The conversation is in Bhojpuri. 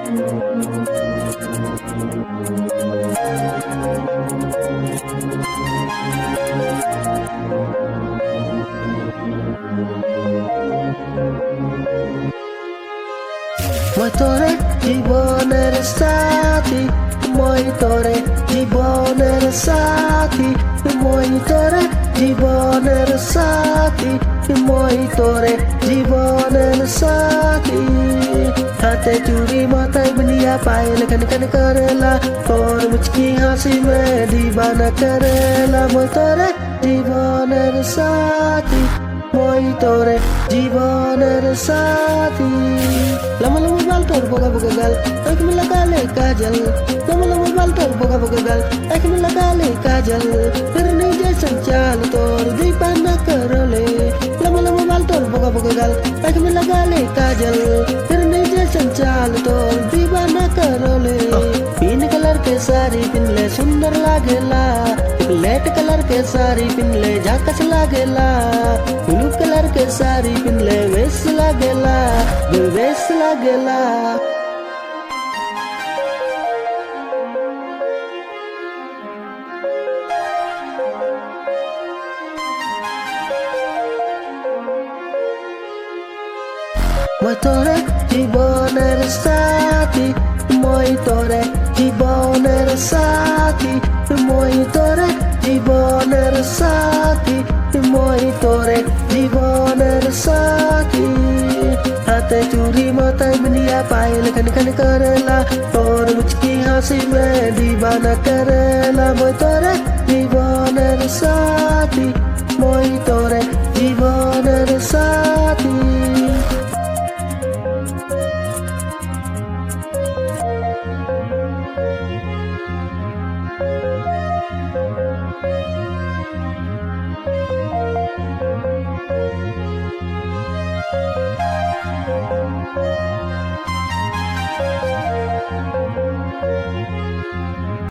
মই তোরে জীবনের সাথী, মই তোরে জীবনের সাথী, মই তোরে জীবনের সাথী, মই তোরে জীবনের সাথী। हाथे चूड़ी माथा बिंदिया पायल कन कन करेला, और मुझकी हंसी में दीवाना करेला। मैं तोरे जीवनेर साथी, मैं तोरे जीवनेर साथी। लम्बा लम्बा बाल तोर बोगा बोगा गाल, आँख में लगा ले काजल। लम्बा लम्बा बाल तोर बोगा बोगा गाल, आँख में लगा ले काजल। फिरने जैसन चाल तोर दीवाना करोले। लम्बा लम्बा बाल तोर बोगा बोगा गाल, आँख में लगा ले काजल। फिरने जैसन चाल तोर दीवाना करोले। पिन कलर के साड़ी पिनले सुंदर लागेला, लेट कलर के साड़ी पिनले झाकस लागेला। ब्लू कलर के साड़ी पिनले वेस लागेला, वेस लागेला। মই তোরে জীবনের সাথী, মই তোরে জীবনের সাথী, মই তোরে জীবনের সাথী, মই তোরে জীবনের সাথী। हाथे चूड़ी माथा बिंदिया पायल कन कन करेला, और मुझकी हंसी में दीवाना करेला। मैं तोरे जीवनेर साथी।